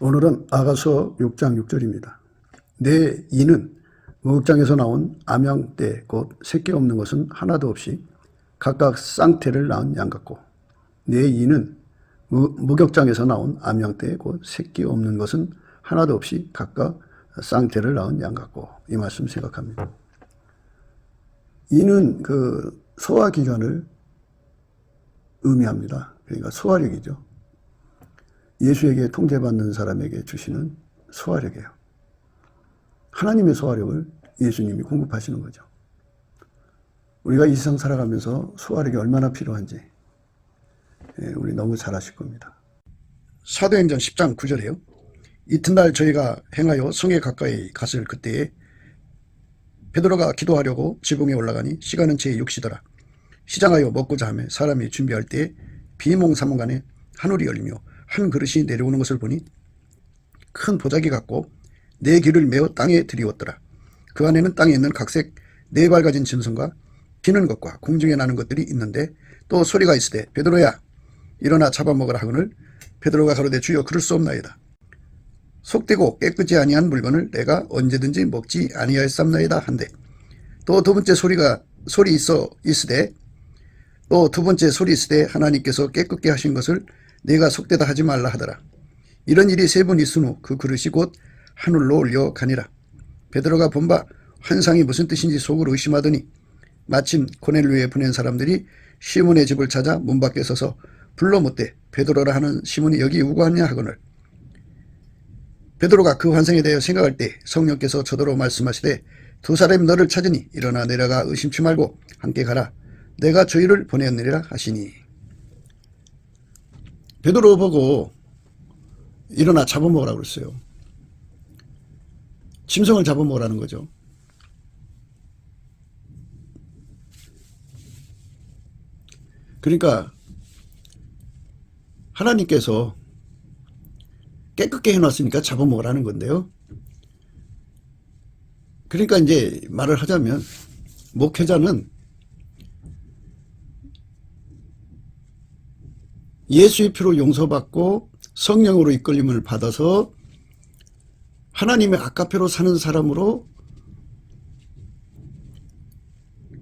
오늘은 아가서 6장 6절입니다. 내 이는 목욕장에서 나온 암양떼 곧 새끼 없는 것은 하나도 없이 각각 쌍태를 낳은 양 같고, 내 이는 목욕장에서 나온 암양떼 곧 새끼 없는 것은 하나도 없이 각각 쌍태를 낳은 양 같고, 이 말씀 생각합니다. 이는 그 소화기관을 의미합니다. 그러니까 소화력이죠. 예수에게 통제받는 사람에게 주시는 소화력이에요. 하나님의 소화력을 예수님이 공급하시는 거죠. 우리가 이 세상 살아가면서 소화력이 얼마나 필요한지 우리 너무 잘 아실 겁니다. 사도행전 10장 9절에요. 이튿날 저희가 행하여 성에 가까이 갔을 그때에 베드로가 기도하려고 지붕에 올라가니 시간은 제 6시더라. 시장하여 먹고자 하며 사람이 준비할 때에 비몽사몽간에 하늘이 열리며 한 그릇이 내려오는 것을 보니 큰 보자기 같고 네 귀를 메어 땅에 들이웠더라. 그 안에는 땅에 있는 각색 네 발 가진 짐승과 기는 것과 공중에 나는 것들이 있는데, 또 소리가 있으되 베드로야 일어나 잡아먹으라 하거늘 베드로가 가로되 주여 그럴 수 없나이다. 속되고 깨끗이 아니한 물건을 내가 언제든지 먹지 아니하였삼나이다 한데, 또 두 번째 소리 있으되 또 두 번째 소리 있으되 하나님께서 깨끗게 하신 것을 내가 속되다 하지 말라 하더라. 이런 일이 세 번 있은 후 그 그릇이 곧 하늘로 올려가니라. 베드로가 본 바 환상이 무슨 뜻인지 속으로 의심하더니 마침 고넬료에 보낸 사람들이 시몬의 집을 찾아 문 밖에 서서 불러 묻되 베드로라 하는 시몬이 여기 오고 하냐 하거늘, 베드로가 그 환상에 대하여 생각할 때 성령께서 저더러 말씀하시되 두 사람이 너를 찾으니 일어나 내려가 의심치 말고 함께 가라. 내가 저희를 보내었느니라 하시니. 베드로 보고 일어나 잡아먹으라고 그랬어요. 짐승을 잡아먹으라는 거죠. 그러니까 하나님께서 깨끗게 해놨으니까 잡아먹으라는 건데요. 그러니까 이제 말을 하자면 목회자는 예수의 피로 용서받고 성령으로 이끌림을 받아서 하나님의 아까페로 사는 사람으로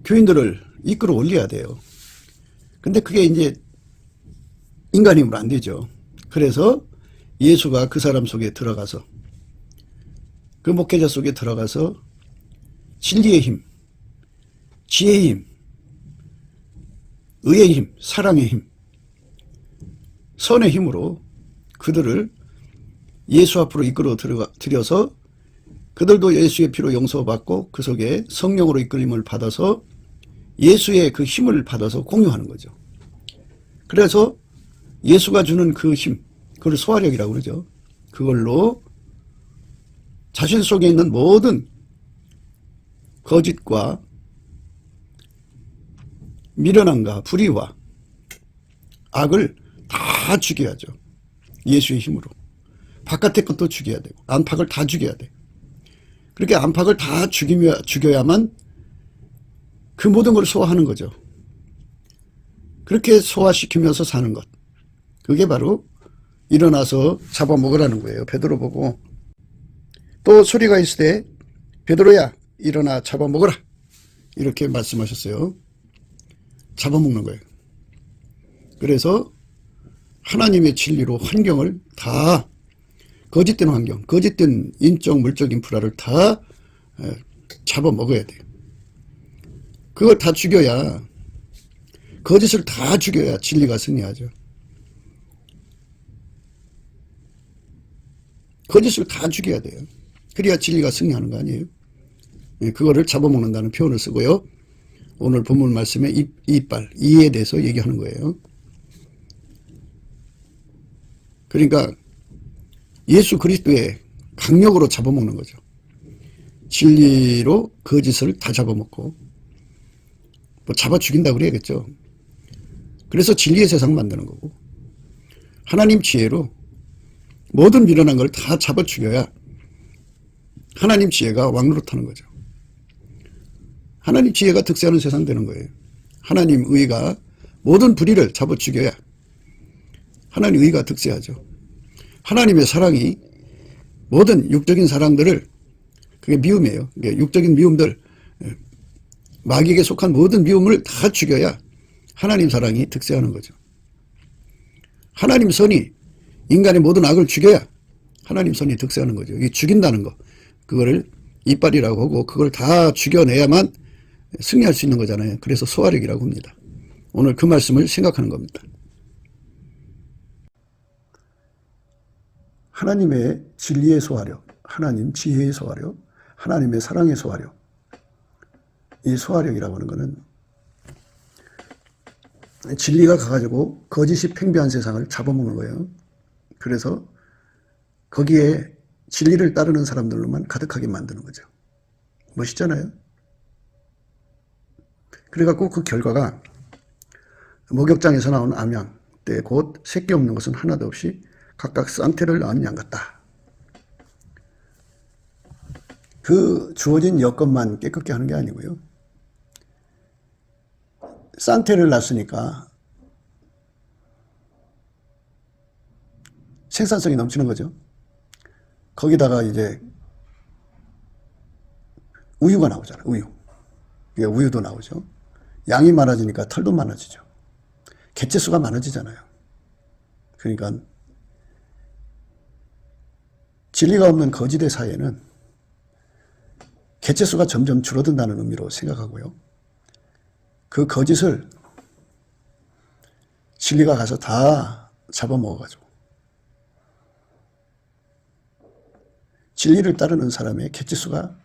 교인들을 이끌어 올려야 돼요. 근데 그게 이제 인간이면 안 되죠. 그래서 예수가 그 사람 속에 들어가서, 그 목회자 속에 들어가서 진리의 힘, 지혜의 힘, 의의 힘, 사랑의 힘, 선의 힘으로 그들을 예수 앞으로 이끌어 들여서 그들도 예수의 피로 용서받고 그 속에 성령으로 이끌림을 받아서 예수의 그 힘을 받아서 공유하는 거죠. 그래서 예수가 주는 그 힘, 그걸 소화력이라고 그러죠. 그걸로 자신 속에 있는 모든 거짓과 미련함과 불의와 악을 다 죽여야죠. 예수의 힘으로. 바깥의 것도 죽여야 되고 안팎을 다 죽여야 돼요. 그렇게 안팎을 다 죽여야만 그 모든 걸 소화하는 거죠. 그렇게 소화시키면서 사는 것, 그게 바로 일어나서 잡아먹으라는 거예요. 베드로 보고 또 소리가 있으되 베드로야 일어나 잡아먹으라, 이렇게 말씀하셨어요. 잡아먹는 거예요. 그래서 하나님의 진리로 환경을 다, 거짓된 환경, 거짓된 인적 물적 인프라를 다 잡아먹어야 돼요. 그걸 다 죽여야, 거짓을 다 죽여야 진리가 승리하죠. 거짓을 다 죽여야 돼요. 그래야 진리가 승리하는 거 아니에요. 그거를 잡아먹는다는 표현을 쓰고요. 오늘 본문 말씀에 이빨, 이에 대해서 얘기하는 거예요. 그러니까 예수 그리스도의 강력으로 잡아먹는 거죠. 진리로 거짓을 다 잡아먹고, 뭐 잡아 죽인다 그래야겠죠. 그래서 진리의 세상 만드는 거고, 하나님 지혜로 모든 미련한 걸 다 잡아 죽여야 하나님 지혜가 왕노릇하는 거죠. 하나님 지혜가 득세하는 세상 되는 거예요. 하나님 의가 모든 불의를 잡아 죽여야 하나님 의가 득세하죠. 하나님의 사랑이 모든 육적인 사랑들을, 그게 미움이에요. 그게 육적인 미움들, 마귀에게 속한 모든 미움을 다 죽여야 하나님 사랑이 득세하는 거죠. 하나님 선이 인간의 모든 악을 죽여야 하나님 선이 득세하는 거죠. 이게 죽인다는 거, 그거를 이빨이라고 하고 그걸 다 죽여내야만 승리할 수 있는 거잖아요. 그래서 소화력이라고 합니다. 오늘 그 말씀을 생각하는 겁니다. 하나님의 진리의 소화력, 하나님 지혜의 소화력, 하나님의 사랑의 소화력, 이 소화력이라고 하는 것은 진리가 가가지고 거짓이 팽배한 세상을 잡아먹는 거예요. 그래서 거기에 진리를 따르는 사람들로만 가득하게 만드는 거죠. 멋있잖아요. 그래갖고 그 결과가 목욕장에서 나온 암양 때 곧 새끼 없는 것은 하나도 없이 각각 쌍태를 낳은 양 같다. 그 주어진 여건만 깨끗게 하는 게 아니고요. 쌍태를 낳았으니까 생산성이 넘치는 거죠. 거기다가 이제 우유가 나오잖아요. 우유도 나오죠. 양이 많아지니까 털도 많아지죠. 개체수가 많아지잖아요. 그러니까 진리가 없는 거짓의 사회는 개체수가 점점 줄어든다는 의미로 생각하고요. 그 거짓을 진리가 가서 다 잡아먹어가지고 진리를 따르는 사람의 개체수가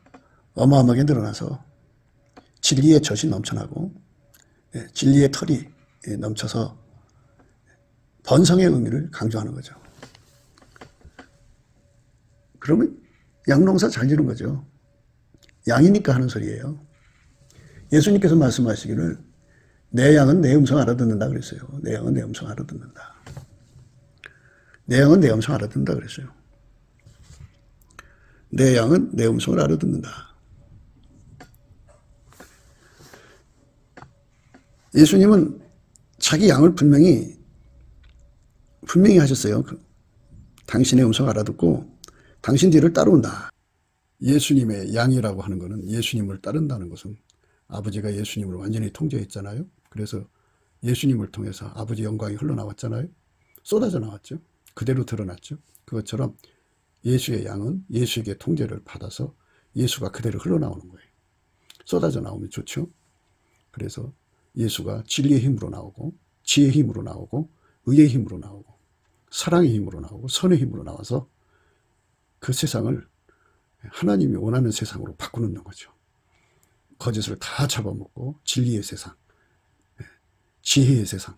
어마어마하게 늘어나서 진리의 젖이 넘쳐나고 진리의 털이 넘쳐서 번성의 의미를 강조하는 거죠. 그러면 양농사 잘 지는 거죠. 양이니까 하는 소리예요. 예수님께서 말씀하시기를 내 양은 내 음성 알아듣는다 그랬어요. 내 양은 내 음성 알아듣는다. 내 양은 내 음성 알아듣는다 그랬어요. 내 양은 내 음성을 알아듣는다. 예수님은 자기 양을 분명히 하셨어요. 당신의 음성을 알아듣고 당신 뒤를 따라온다. 예수님의 양이라고 하는 것은 예수님을 따른다는 것은 아버지가 예수님을 완전히 통제했잖아요. 그래서 예수님을 통해서 아버지 영광이 흘러나왔잖아요. 쏟아져 나왔죠. 그대로 드러났죠. 그것처럼 예수의 양은 예수에게 통제를 받아서 예수가 그대로 흘러나오는 거예요. 쏟아져 나오면 좋죠. 그래서 예수가 진리의 힘으로 나오고 지혜의 힘으로 나오고 의의 힘으로 나오고 사랑의 힘으로 나오고 선의 힘으로 나와서 그 세상을 하나님이 원하는 세상으로 바꾸는 거죠. 거짓을 다 잡아먹고 진리의 세상, 지혜의 세상,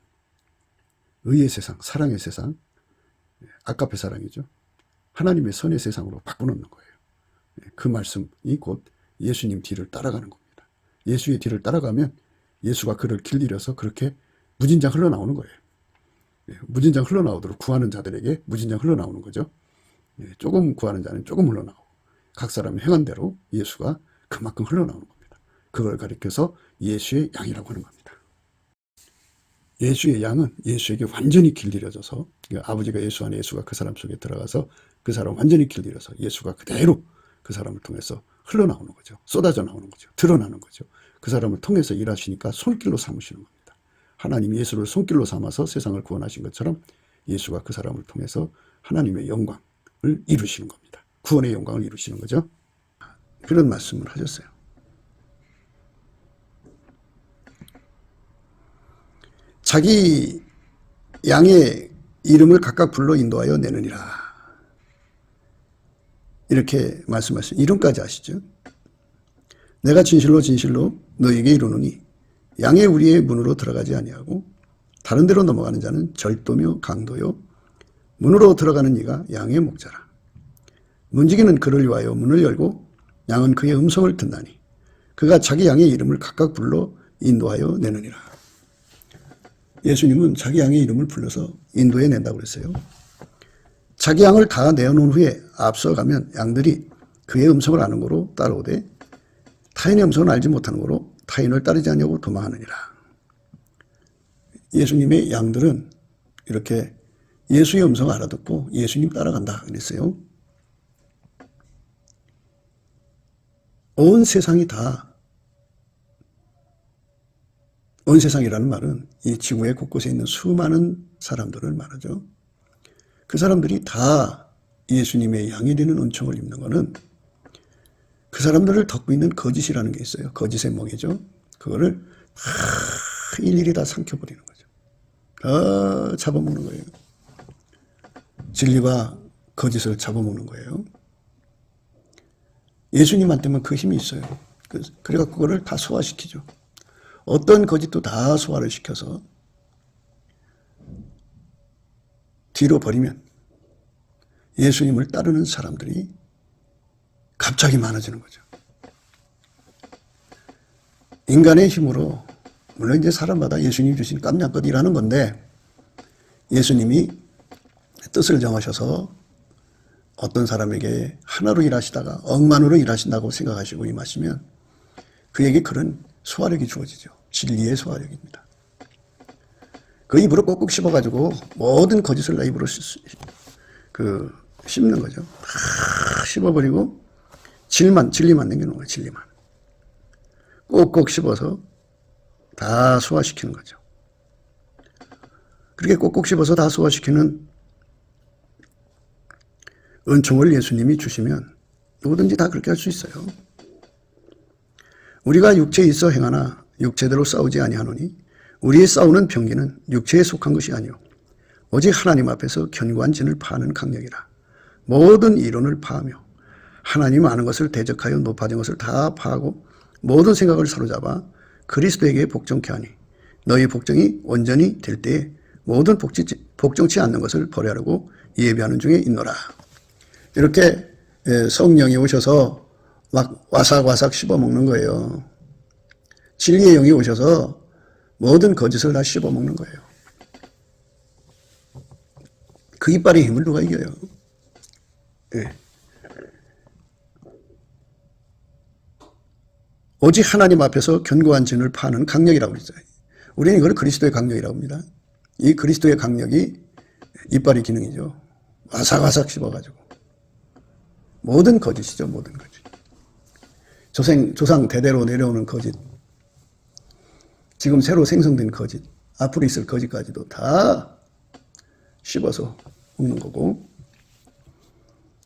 의의 세상, 사랑의 세상, 아까페 사랑이죠. 하나님의 선의 세상으로 바꾸는 거예요. 그 말씀이 곧 예수님 뒤를 따라가는 겁니다. 예수의 뒤를 따라가면 예수가 그를 길들여서 그렇게 무진장 흘러나오는 거예요. 무진장 흘러나오도록 구하는 자들에게 무진장 흘러나오는 거죠. 조금 구하는 자는 조금 흘러나오고 각 사람이 행한 대로 예수가 그만큼 흘러나오는 겁니다. 그걸 가리켜서 예수의 양이라고 하는 겁니다. 예수의 양은 예수에게 완전히 길들여져서 아버지가 예수 안에 예수가 그 사람 속에 들어가서 그 사람 완전히 길들여서 예수가 그대로 그 사람을 통해서 흘러나오는 거죠. 쏟아져 나오는 거죠. 드러나는 거죠. 그 사람을 통해서 일하시니까 손길로 삼으시는 겁니다. 하나님이 예수를 손길로 삼아서 세상을 구원하신 것처럼 예수가 그 사람을 통해서 하나님의 영광을 이루시는 겁니다. 구원의 영광을 이루시는 거죠. 그런 말씀을 하셨어요. 자기 양의 이름을 각각 불러 인도하여 내느니라. 이렇게 말씀하시죠. 이름까지 아시죠? 내가 진실로 진실로 너에게 이르노니 양의 우리의 문으로 들어가지 아니하고 다른 데로 넘어가는 자는 절도며 강도요 문으로 들어가는 이가 양의 목자라. 문지기는 그를 위하여 문을 열고 양은 그의 음성을 듣나니 그가 자기 양의 이름을 각각 불러 인도하여 내느니라. 예수님은 자기 양의 이름을 불러서 인도해 낸다고 그랬어요. 자기 양을 다 내어놓은 후에 앞서가면 양들이 그의 음성을 아는 거로 따라오되 타인의 음성을 알지 못하는 거로 타인을 따르지 않냐고 도망하느니라. 예수님의 양들은 이렇게 예수의 음성을 알아듣고 예수님 따라간다 그랬어요. 온 세상이 다, 온 세상이라는 말은 이 지구의 곳곳에 있는 수많은 사람들을 말하죠. 그 사람들이 다 예수님의 양이 되는 은총을 입는 것은 그 사람들을 덮고 있는 거짓이라는 게 있어요. 거짓의 멍이죠. 그거를 다 일일이 다 삼켜버리는 거죠. 다 잡아먹는 거예요. 진리와 거짓을 잡아먹는 거예요. 예수님한테만 그 힘이 있어요. 그래서 그거를 다 소화시키죠. 어떤 거짓도 다 소화를 시켜서 뒤로 버리면 예수님을 따르는 사람들이 갑자기 많아지는 거죠. 인간의 힘으로, 물론 이제 사람마다 예수님이 주신 깜냥껏 일하는 건데, 예수님이 뜻을 정하셔서 어떤 사람에게 하나로 일하시다가 억만으로 일하신다고 생각하시고 임하시면 그에게 그런 소화력이 주어지죠. 진리의 소화력입니다. 그 입으로 꼭꼭 씹어가지고 모든 거짓을 내 입으로 씹는 거죠. 다 씹어버리고 진리만 남겨놓은 거예요. 진리만. 꼭꼭 씹어서 다 소화시키는 거죠. 그렇게 꼭꼭 씹어서 다 소화시키는 은총을 예수님이 주시면 누구든지 다 그렇게 할 수 있어요. 우리가 육체에 있어 행하나 육체대로 싸우지 아니하노니 우리의 싸우는 병기는 육체에 속한 것이 아니요 오직 하나님 앞에서 견고한 진을 파는 강력이라. 모든 이론을 파하며 하나님 아는 것을 대적하여 높아진 것을 다 파하고 모든 생각을 사로잡아 그리스도에게 복종케 하니 너희 복종이 온전히 될 때에 모든 복종치 않는 것을 버려하려고 예비하는 중에 있노라. 이렇게 성령이 오셔서 막 와삭와삭 씹어먹는 거예요. 진리의 영이 오셔서 모든 거짓을 다 씹어먹는 거예요. 그 이빨의 힘을 누가 이겨요? 네. 오직 하나님 앞에서 견고한 진을 파는 강력이라고 그랬어요. 우리는 이걸 그리스도의 강력이라고 합니다. 이 그리스도의 강력이 이빨의 기능이죠. 와삭와삭 씹어가지고. 모든 거짓이죠. 모든 거짓. 조상 대대로 내려오는 거짓. 지금 새로 생성된 거짓. 앞으로 있을 거짓까지도 다 씹어서 먹는 거고.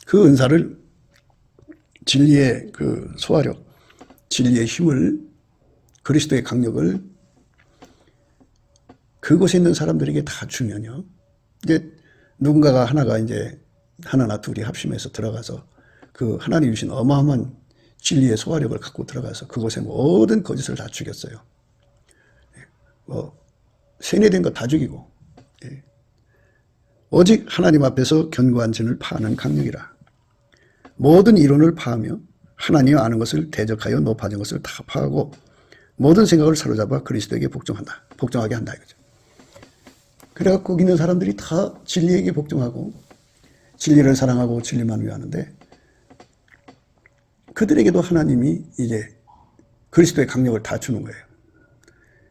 그 은사를 진리의 그 소화력, 진리의 힘을, 그리스도의 강력을 그곳에 있는 사람들에게 다 주면요. 이제 누군가가 하나나 둘이 합심해서 들어가서 그 하나님 주신 어마어마한 진리의 소화력을 갖고 들어가서 그곳에 모든 거짓을 다 죽였어요. 세뇌된 거 다 죽이고. 오직 하나님 앞에서 견고한 진을 파는 강력이라. 모든 이론을 파하며 하나님 아는 것을 대적하여 높아진 것을 다 파하고 모든 생각을 사로잡아 그리스도에게 복종하게 한다 이거죠. 그래갖고 거기 있는 사람들이 다 진리에게 복종하고 진리를 사랑하고 진리만 위하는데 그들에게도 하나님이 이제 그리스도의 강력을 다 주는 거예요.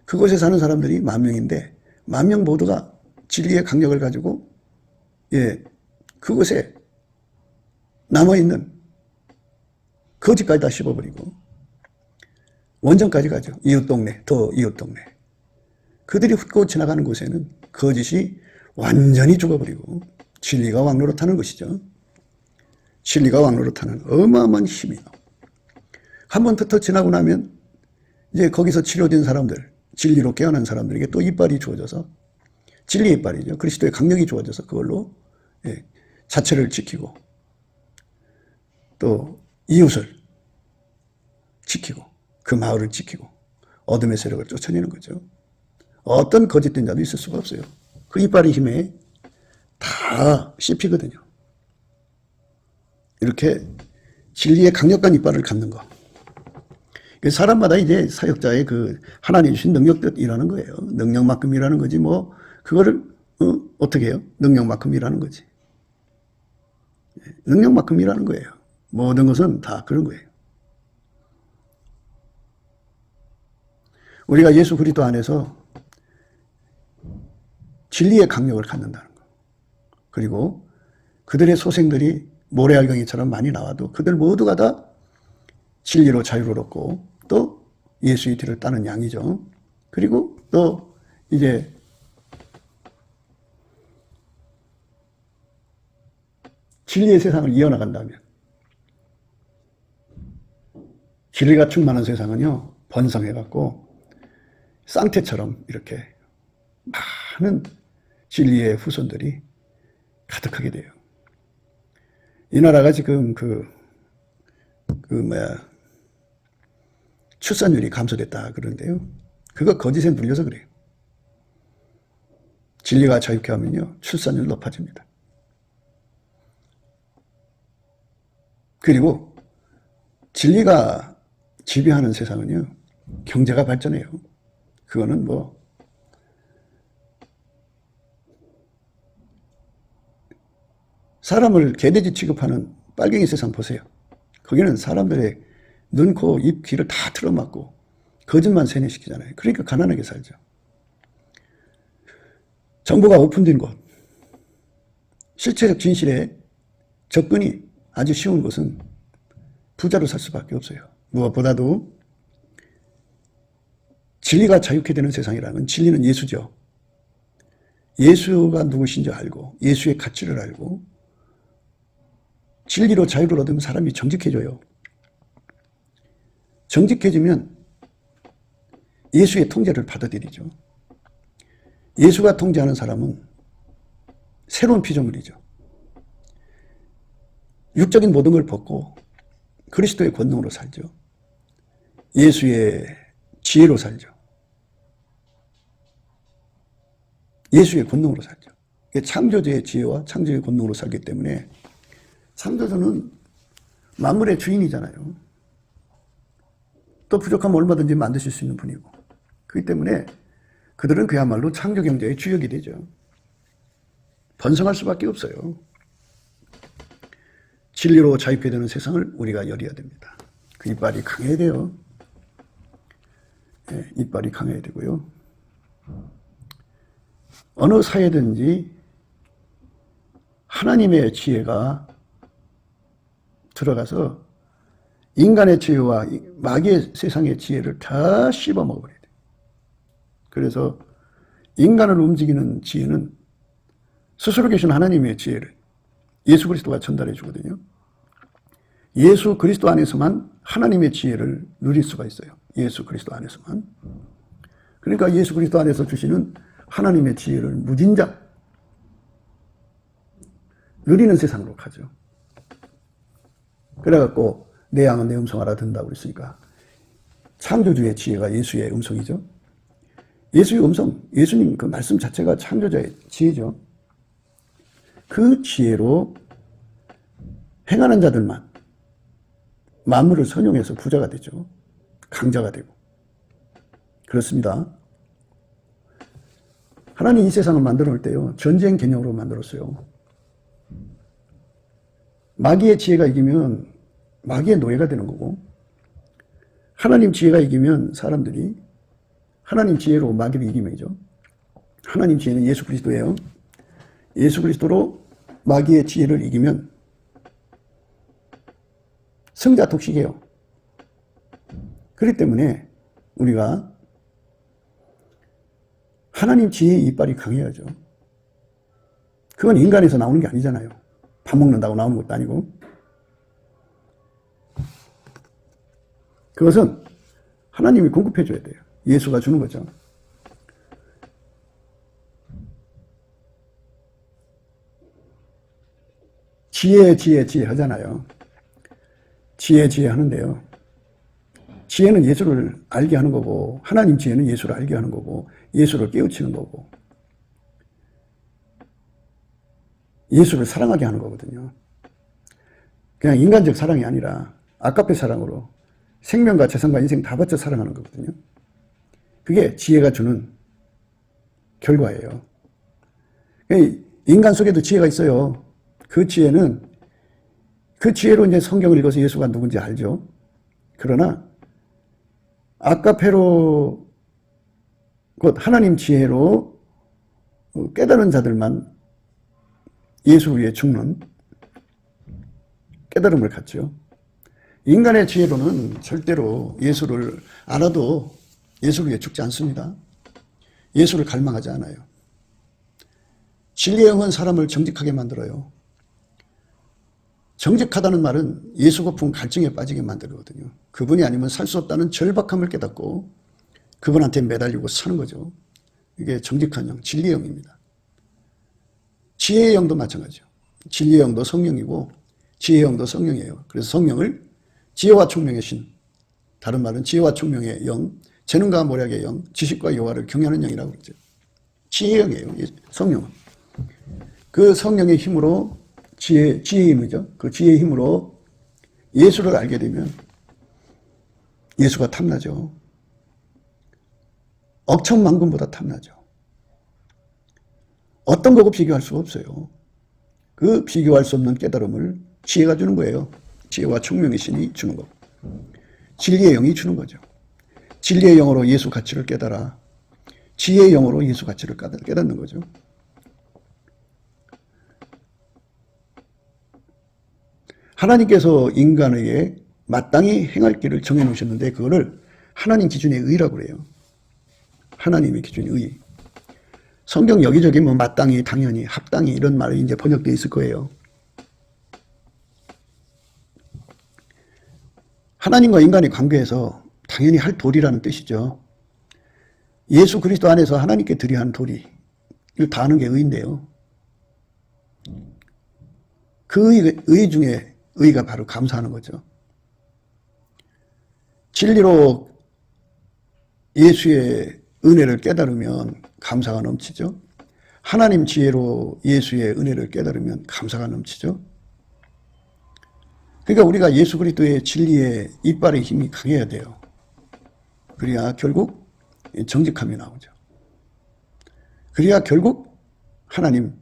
그곳에 사는 사람들이 10,000명인데 10,000명 모두가 진리의 강력을 가지고 그곳에 남아있는 거짓까지 다 씹어버리고 원전까지 가죠. 이웃 동네. 그들이 훑고 지나가는 곳에는 거짓이 완전히 죽어버리고 진리가 왕노릇하는 것이죠. 진리가 왕노릇하는 어마어마한 힘이요. 한번 흩어 지나고 나면 이제 거기서 치료된 사람들, 진리로 깨어난 사람들에게 또 이빨이 주어져서 진리의 이빨이죠. 그리스도의 강력이 주어져서 그걸로 자체를 지키고 또 이웃을 지키고 그 마을을 지키고 어둠의 세력을 쫓아내는 거죠. 어떤 거짓된 자도 있을 수가 없어요. 그 이빨의 힘에 다 씹히거든요. 이렇게 진리의 강력한 이빨을 갖는 거. 사람마다 이제 사역자의 그 하나님 주신 능력뜻 일하는 거예요. 능력만큼 일하는 거지 그거를 어떻게 해요? 능력만큼 일하는 거지. 능력만큼 일하는 거예요. 모든 것은 다 그런 거예요. 우리가 예수 그리스도 안에서 진리의 강력을 갖는다는 거. 그리고 그들의 소생들이 모래알갱이처럼 많이 나와도 그들 모두가 다 진리로 자유를 얻고 또 예수의 뒤를 따는 양이죠. 그리고 또 이제 진리의 세상을 이어나간다면, 진리가 충만한 세상은요, 번성해갖고 쌍태처럼 이렇게 많은 진리의 후손들이 가득하게 돼요. 이 나라가 지금 출산율이 감소됐다 그러는데요. 그거 거짓에 눌려서 그래요. 진리가 자유케 하면요, 출산율 높아집니다. 그리고 진리가 지배하는 세상은요, 경제가 발전해요. 그거는 뭐 사람을 개돼지 취급하는 빨갱이 세상 보세요. 거기는 사람들의 눈, 코, 입, 귀를 다 틀어막고 거짓만 세뇌시키잖아요. 그러니까 가난하게 살죠. 정보가 오픈된 곳, 실체적 진실에 접근이 아주 쉬운 것은 부자로 살 수밖에 없어요. 무엇보다도 진리가 자유케 되는 세상이라면, 진리는 예수죠. 예수가 누구신지 알고 예수의 가치를 알고 진리로 자유를 얻으면 사람이 정직해져요. 정직해지면 예수의 통제를 받아들이죠. 예수가 통제하는 사람은 새로운 피조물이죠. 육적인 모든 걸 벗고 그리스도의 권능으로 살죠. 예수의 지혜로 살죠. 예수의 권능으로 살죠. 창조주의 지혜와 창조주의 권능으로 살기 때문에, 창조주는 만물의 주인이잖아요. 또 부족하면 얼마든지 만드실 수 있는 분이고, 그렇기 때문에 그들은 그야말로 창조경제의 주역이 되죠. 번성할 수밖에 없어요. 진리로 자유케 되는 세상을 우리가 열어야 됩니다. 그 이빨이 강해야 돼요. 네, 이빨이 강해야 되고요. 어느 사회든지 하나님의 지혜가 들어가서 인간의 지혜와 마귀의 세상의 지혜를 다 씹어먹어버려야 돼요. 그래서 인간을 움직이는 지혜는 스스로 계신 하나님의 지혜를 예수 그리스도가 전달해 주거든요. 예수 그리스도 안에서만 하나님의 지혜를 누릴 수가 있어요. 예수 그리스도 안에서만. 그러니까 예수 그리스도 안에서 주시는 하나님의 지혜를 무진장 누리는 세상으로 가죠. 그래갖고 내 양은 내 음성 알아듣는다고 그랬으니까 창조주의 지혜가 예수의 음성이죠. 예수의 음성, 예수님 그 말씀 자체가 창조자의 지혜죠. 그 지혜로 행하는 자들만 만물을 선용해서 부자가 되죠. 강자가 되고. 그렇습니다. 하나님 이 세상을 만들어 놓을 때요, 전쟁 개념으로 만들었어요. 마귀의 지혜가 이기면 마귀의 노예가 되는 거고, 하나님 지혜가 이기면 사람들이 하나님 지혜로 마귀를 이기면이죠. 하나님 지혜는 예수 그리스도예요. 예수 그리스도로 마귀의 지혜를 이기면 승자 독식이에요. 그렇기 때문에 우리가 하나님 지혜의 이빨이 강해야죠. 그건 인간에서 나오는 게 아니잖아요. 밥 먹는다고 나오는 것도 아니고. 그것은 하나님이 공급해 줘야 돼요. 예수가 주는 거죠. 지혜 하잖아요. 지혜 하는데요. 지혜는 예수를 알게 하는 거고, 하나님 지혜는 예수를 알게 하는 거고, 예수를 깨우치는 거고, 예수를 사랑하게 하는 거거든요. 그냥 인간적 사랑이 아니라 아까페 사랑으로 생명과 재산과 인생 다 바쳐 사랑하는 거거든요. 그게 지혜가 주는 결과예요. 인간 속에도 지혜가 있어요. 그 지혜로 이제 성경을 읽어서 예수가 누군지 알죠. 그러나 아까페로 곧 하나님 지혜로 깨달은 자들만 예수를 위해 죽는 깨달음을 갖죠. 인간의 지혜로는 절대로 예수를 알아도 예수를 위해 죽지 않습니다. 예수를 갈망하지 않아요. 진리의 영은 사람을 정직하게 만들어요. 정직하다는 말은 예수 고픈 갈증에 빠지게 만들거든요. 그분이 아니면 살 수 없다는 절박함을 깨닫고 그분한테 매달리고 사는 거죠. 이게 정직한 영, 진리의 영입니다. 지혜의 영도 마찬가지죠. 진리의 영도 성령이고 지혜의 영도 성령이에요. 그래서 성령을 지혜와 총명의 신, 다른 말은 지혜와 총명의 영, 재능과 모략의 영, 지식과 여호와를 경외하는 영이라고 그러죠. 지혜의 영이에요. 성령은. 그 성령의 힘으로 지혜의 힘이죠. 그 지혜의 힘으로 예수를 알게 되면 예수가 탐나죠. 억천만금보다 탐나죠. 어떤 거고 비교할 수가 없어요. 그 비교할 수 없는 깨달음을 지혜가 주는 거예요. 지혜와 총명의 신이 주는 거. 진리의 영이 주는 거죠. 진리의 영으로 예수 가치를 깨달아 지혜의 영으로 예수 가치를 깨닫는 거죠. 하나님께서 인간에게 마땅히 행할 길을 정해 놓으셨는데 그거를 하나님 기준의 의라고 그래요. 하나님의 기준의 의. 성경 여기저기 뭐 마땅히, 당연히, 합당히 이런 말이 이제 번역되어 있을 거예요. 하나님과 인간의 관계에서 당연히 할 도리라는 뜻이죠. 예수 그리스도 안에서 하나님께 드려야 하는 도리, 이걸 다 하는 게 의인데요. 그 의 중에 의가 바로 감사하는 거죠. 진리로 예수의 은혜를 깨달으면 감사가 넘치죠. 하나님 지혜로 예수의 은혜를 깨달으면 감사가 넘치죠. 그러니까 우리가 예수 그리스도의 진리의 이빨의 힘이 강해야 돼요. 그래야 결국 정직함이 나오죠. 그래야 결국 하나님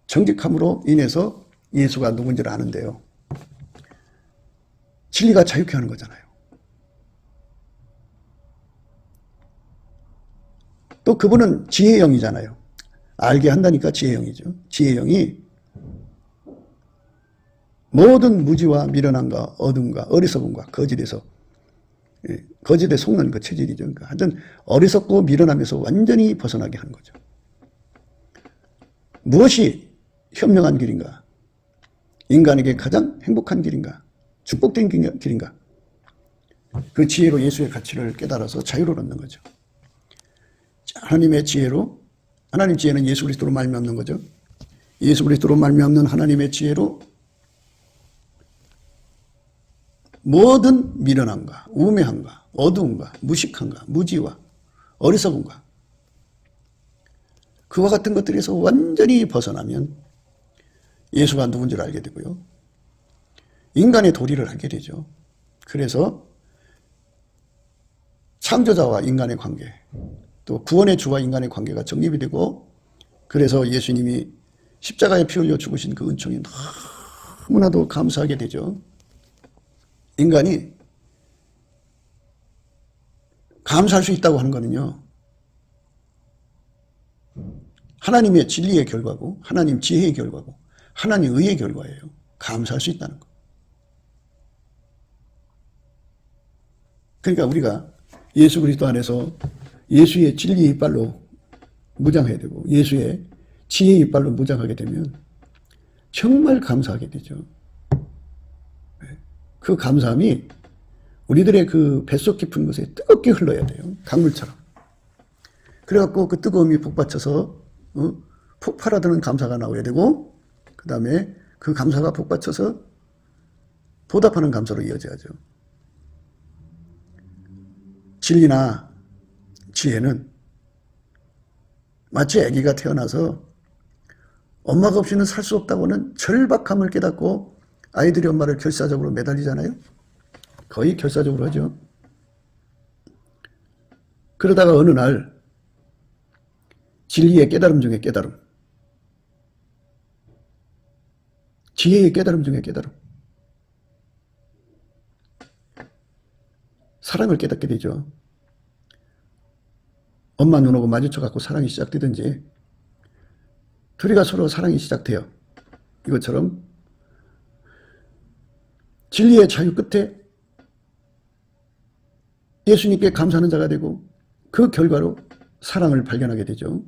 정직함으로 인해서 예수가 누군지를 아는데요. 진리가 자유케 하는 거잖아요. 또 그분은 지혜의 영이잖아요. 알게 한다니까 지혜의 영이죠. 지혜의 영이 모든 무지와 미련함과 어둠과 어리석음과 거짓에 속는 그 체질이죠. 그러니까 하여튼 어리석고 미련함에서 완전히 벗어나게 하는 거죠. 무엇이 현명한 길인가? 인간에게 가장 행복한 길인가? 축복된 길인가? 그 지혜로 예수의 가치를 깨달아서 자유를 얻는 거죠. 하나님의 지혜로, 하나님 지혜는 예수 그리스도로 말미암는 거죠. 예수 그리스도로 말미암는 하나님의 지혜로 모든 미련함과 우매함과 어두움과 무식함과 무지와 어리석음과 그와 같은 것들에서 완전히 벗어나면 예수가 누군지를 알게 되고요. 인간의 도리를 알게 되죠. 그래서 창조자와 인간의 관계, 또 구원의 주와 인간의 관계가 정립이 되고, 그래서 예수님이 십자가에 피 흘려 죽으신 그 은총이 너무나도 감사하게 되죠. 인간이 감사할 수 있다고 하는 거는요, 하나님의 진리의 결과고, 하나님 지혜의 결과고, 하나님 의의 결과예요. 감사할 수 있다는 거. 그러니까 우리가 예수 그리스도 안에서 예수의 진리의 이빨로 무장해야 되고 예수의 지혜의 이빨로 무장하게 되면 정말 감사하게 되죠. 그 감사함이 우리들의 그 뱃속 깊은 곳에 뜨겁게 흘러야 돼요. 강물처럼. 그래갖고 그 뜨거움이 북받쳐서 폭발하는 감사가 나와야 되고, 그 다음에 그 감사가 북받쳐서 보답하는 감사로 이어져야죠. 진리나 지혜는 마치 아기가 태어나서 엄마가 없이는 살 수 없다고는 절박함을 깨닫고 아이들이 엄마를 결사적으로 매달리잖아요. 거의 결사적으로 하죠. 그러다가 어느 날 진리의 깨달음 중에 깨달음, 지혜의 깨달음 중에 깨달음, 사랑을 깨닫게 되죠. 엄마 눈하고 마주쳐갖고 사랑이 시작되든지 둘이가 서로 사랑이 시작돼요. 이것처럼 진리의 자유 끝에 예수님께 감사하는 자가 되고 그 결과로 사랑을 발견하게 되죠.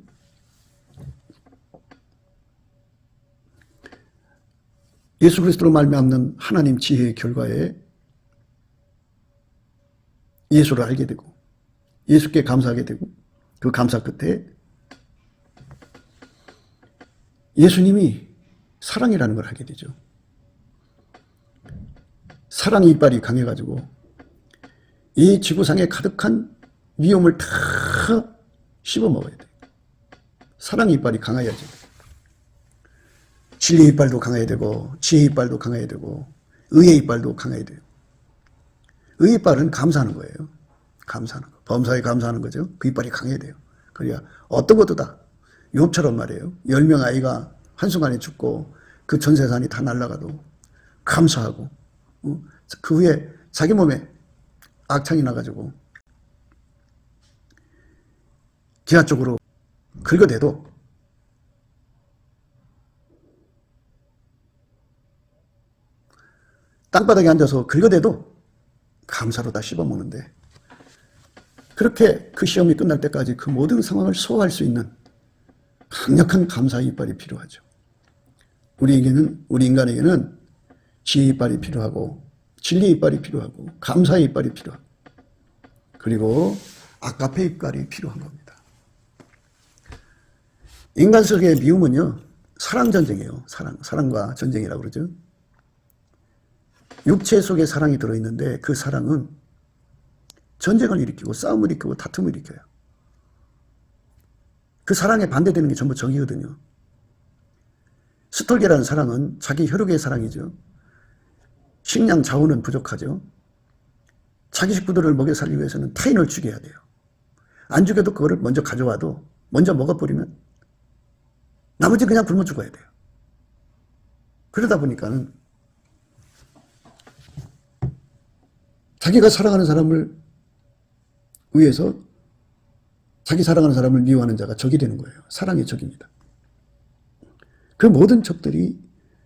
예수 그리스도로 말미암는 하나님 지혜의 결과에 예수를 알게 되고 예수께 감사하게 되고 그 감사 끝에 예수님이 사랑이라는 걸 알게 되죠. 사랑의 이빨이 강해가지고 이 지구상에 가득한 위험을 다 씹어먹어야 돼요. 사랑의 이빨이 강해야지. 진리의 이빨도 강해야 되고 지혜의 이빨도 강해야 되고 의의 이빨도 강해야 돼요. 의의 이빨은 감사하는 거예요. 감사하는 거. 범사에 감사하는 거죠. 그 이빨이 강해야 돼요. 그래야 어떤 것도 다 욥처럼 말이에요. 10명 아이가 한순간에 죽고 그 전 재산이 다 날아가도 감사하고 그 후에 자기 몸에 악창이 나가지고 지하 쪽으로 긁어대도 땅바닥에 앉아서 긁어대도 감사로 다 씹어먹는데 그렇게 그 시험이 끝날 때까지 그 모든 상황을 소화할 수 있는 강력한 감사의 이빨이 필요하죠. 우리 인간에게는 지혜의 이빨이 필요하고 진리의 이빨이 필요하고 감사의 이빨이 필요하고 그리고 아가페 이빨이 필요한 겁니다. 인간 속의 미움은요. 사랑 전쟁이에요. 사랑과 전쟁이라고 그러죠. 육체 속에 사랑이 들어있는데 그 사랑은 전쟁을 일으키고 싸움을 일으키고 다툼을 일으켜요. 그 사랑에 반대되는 게 전부 정이거든요. 스톨게라는 사랑은 자기 혈육의 사랑이죠. 식량 자원은 부족하죠. 자기 식구들을 먹여 살리기 위해서는 타인을 죽여야 돼요. 안 죽여도 그거를 먼저 가져와도 먼저 먹어버리면 나머지 그냥 굶어 죽어야 돼요. 그러다 보니까는 자기가 사랑하는 사람을 위해서 자기 사랑하는 사람을 미워하는 자가 적이 되는 거예요. 사랑의 적입니다. 그 모든 적들이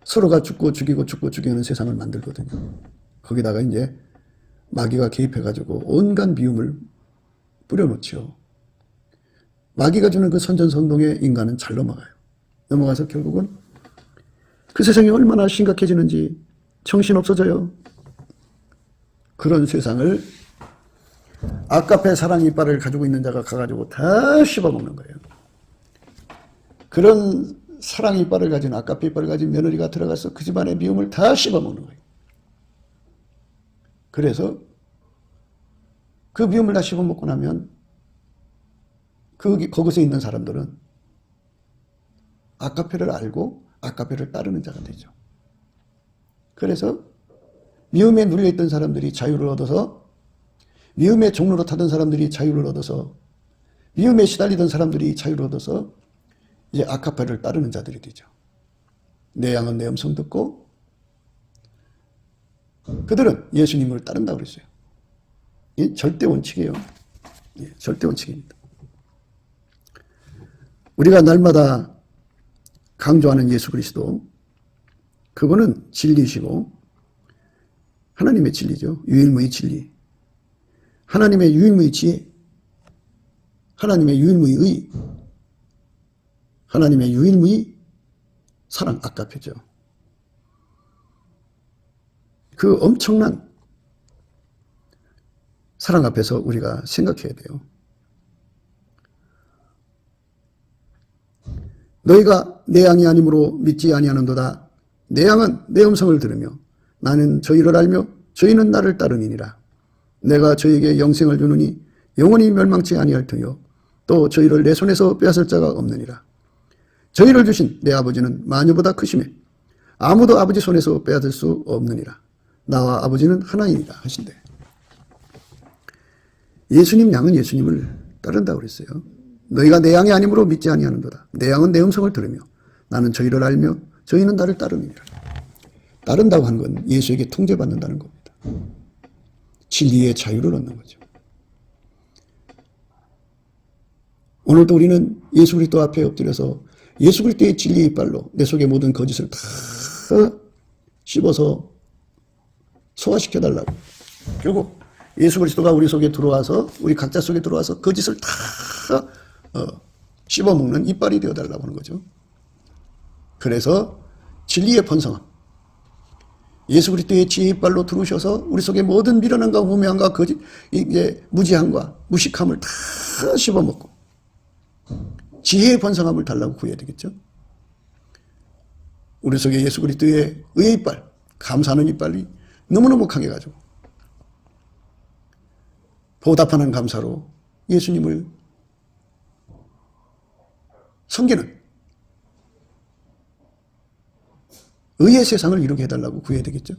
서로가 죽고 죽이고 죽고 죽이는 세상을 만들거든요. 거기다가 이제 마귀가 개입해가지고 온갖 미움을 뿌려놓죠. 마귀가 주는 그 선전성동에 인간은 잘 넘어가요. 넘어가서 결국은 그 세상이 얼마나 심각해지는지 정신없어져요. 그런 세상을 아가페 사랑 이빨을 가지고 있는 자가 가가지고 다 씹어먹는 거예요. 그런 사랑 이빨을 가진 아가페 이빨을 가진 며느리가 들어가서 그 집안의 미움을 다 씹어먹는 거예요. 그래서 그 미움을 다 씹어먹고 나면 거기서 있는 사람들은 아가페를 알고 아가페를 따르는 자가 되죠. 그래서 미움에 눌려있던 사람들이 자유를 얻어서 미움의 종로로 타던 사람들이 자유를 얻어서 미움에 시달리던 사람들이 자유를 얻어서 이제 아가페를 따르는 자들이 되죠. 내 양은 내 음성 듣고 그들은 예수님을 따른다고 그랬어요. 이 절대 원칙이에요. 예, 절대 원칙입니다. 우리가 날마다 강조하는 예수 그리스도 그분은 진리시고 하나님의 진리죠. 유일무이 진리. 하나님의 유일무이 지혜. 하나님의 유일무이 의. 하나님의 유일무이 사랑 아가페죠. 그 엄청난 사랑 앞에서 우리가 생각해야 돼요. 너희가 내 양이 아니므로 믿지 아니하는도다. 내 양은 내 음성을 들으며 나는 저희를 알며 저희는 나를 따르니라. 내가 저희에게 영생을 주느니 영원히 멸망치 아니할 터요 또 저희를 내 손에서 빼앗을 자가 없느니라. 저희를 주신 내 아버지는 마녀보다 크심에 아무도 아버지 손에서 빼앗을 수 없느니라. 나와 아버지는 하나이니라 하신대. 예수님 양은 예수님을 따른다고 그랬어요. 너희가 내 양이 아니므로 믿지 아니하는도다. 내 양은 내 음성을 들으며 나는 저희를 알며 저희는 나를 따르니라. 따른다고 하는 건 예수에게 통제받는다는 겁니다. 진리의 자유를 얻는 거죠. 오늘도 우리는 예수 그리스도 앞에 엎드려서 예수 그리스도의 진리의 이빨로 내 속의 모든 거짓을 다 씹어서 소화시켜달라고. 결국 예수 그리스도가 우리 속에 들어와서 우리 각자 속에 들어와서 거짓을 다 씹어먹는 이빨이 되어달라고 하는 거죠. 그래서 진리의 번성함, 예수 그리스도의 지혜의 이빨로 들어오셔서 우리 속에 모든 미련함과 우매함과 거짓, 이제 무지함과 무식함을 다 씹어먹고 지혜의 번성함을 달라고 구해야 되겠죠. 우리 속에 예수 그리스도의 의의 이빨, 감사하는 이빨이 너무너무 강해가지고 보답하는 감사로 예수님을 섬기는 의의 세상을 이루게 해달라고 구해야 되겠죠.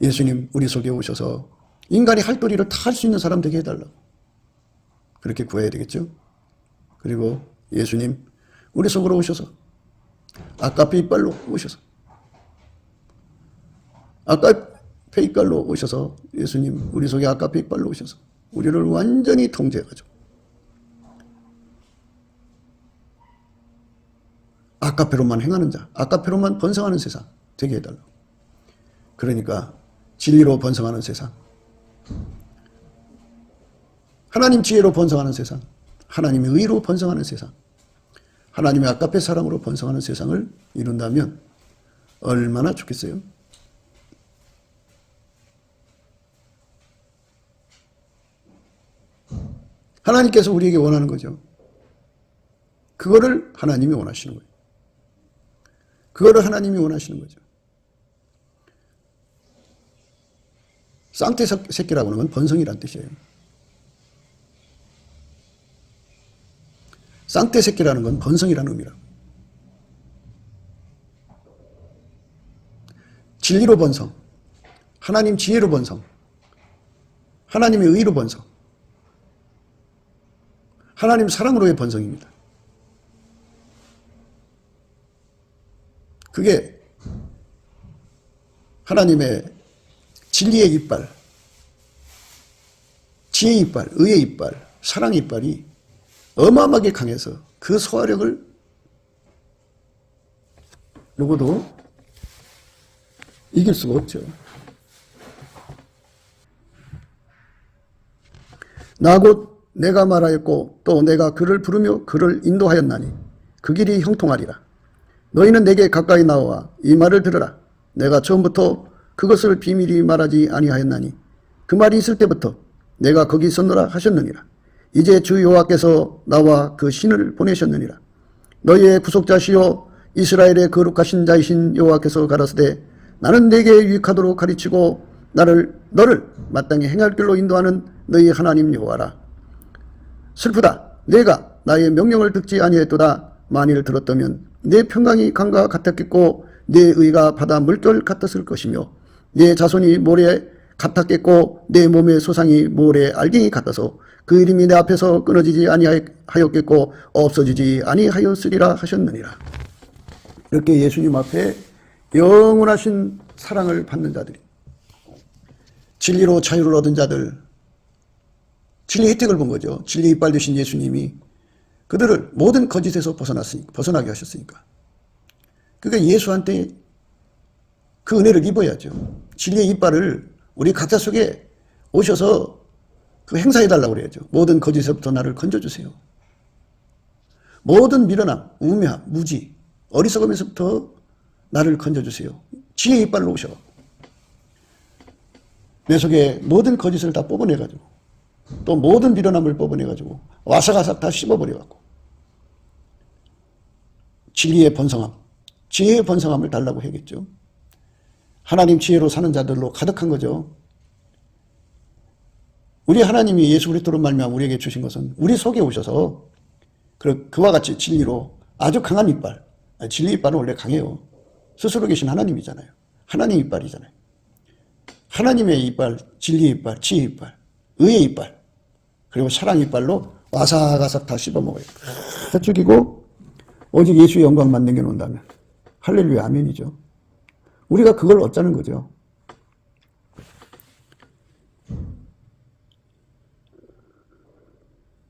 예수님 우리 속에 오셔서 인간이 할 도리를 다 할 수 있는 사람 되게 해달라고 그렇게 구해야 되겠죠. 그리고 예수님 우리 속으로 오셔서 아까페 이빨로 오셔서 아까페 이빨로 오셔서 예수님 우리 속에 아까페 이빨로 오셔서 우리를 완전히 통제해가지고 아까페로만 행하는 자, 아까페로만 번성하는 세상 되게 해달라고. 그러니까 진리로 번성하는 세상, 하나님 지혜로 번성하는 세상, 하나님의 의로 번성하는 세상, 하나님의 아까페 사랑으로 번성하는 세상을 이룬다면 얼마나 좋겠어요. 하나님께서 우리에게 원하는 거죠. 그거를 하나님이 원하시는 거예요. 그거를 하나님이 원하시는 거죠. 쌍태 새끼라고 하는 건 번성이란 뜻이에요. 쌍태 새끼라는 건 번성이라는 의미라고. 진리로 번성, 하나님 지혜로 번성, 하나님의 의로 번성, 하나님 사랑으로의 번성입니다. 그게 하나님의 진리의 이빨, 지혜의 이빨, 의의 이빨, 사랑의 이빨이 어마어마하게 강해서 그 소화력을 누구도 이길 수가 없죠. 나 곧 내가 말하였고 또 내가 그를 부르며 그를 인도하였나니 그 길이 형통하리라. 너희는 내게 가까이 나와 이 말을 들으라. 내가 처음부터 그것을 비밀히 말하지 아니하였나니 그 말이 있을 때부터 내가 거기 있었노라 하셨느니라. 이제 주 여호와께서 나와 그 신을 보내셨느니라. 너희의 구속자시요 이스라엘의 거룩하신 자이신 여호와께서 가라사대 나는 내게 유익하도록 가르치고 너를 마땅히 행할 길로 인도하는 너희 하나님 여호와라. 슬프다. 내가 나의 명령을 듣지 아니했도다. 만일 들었다면 내 평강이 강과 같았겠고 내 의가 바다 물결 같았을 것이며 내 자손이 모래 같았겠고 내 몸의 소상이 모래 알갱이 같아서 그 이름이 내 앞에서 끊어지지 아니하였겠고 없어지지 아니하였으리라 하셨느니라. 이렇게 예수님 앞에 영원하신 사랑을 받는 자들이, 진리로 자유를 얻은 자들, 진리 혜택을 본 거죠. 진리 이빨 되신 예수님이 그들을 모든 거짓에서 벗어나게 하셨으니까. 그러니까 예수한테 그 은혜를 입어야죠. 진리의 이빨을 우리 각자 속에 오셔서 그 행사해달라고 그래야죠. 모든 거짓에서부터 나를 건져주세요. 모든 미련함, 우매함, 무지, 어리석음에서부터 나를 건져주세요. 지혜의 이빨로 오셔. 내 속에 모든 거짓을 다 뽑아내가지고 또 모든 미련함을 뽑아내가지고 와삭와삭 다 씹어버려갖고 진리의 번성함, 지혜의 번성함을 달라고 해야겠죠. 하나님 지혜로 사는 자들로 가득한 거죠. 우리 하나님이 예수 그리스도로 말미암아 우리에게 주신 것은 우리 속에 오셔서 그와 같이 진리로 아주 강한 이빨, 진리 이빨은 원래 강해요. 스스로 계신 하나님이잖아요. 하나님 이빨이잖아요. 하나님의 이빨, 진리의 이빨, 지혜의 이빨, 의의 이빨, 그리고 사랑 이빨로 와삭와삭 다 씹어먹어요. 다 죽이고 오직 예수의 영광만 남겨놓는다면 할렐루야 아멘이죠. 우리가 그걸 얻자는 거죠.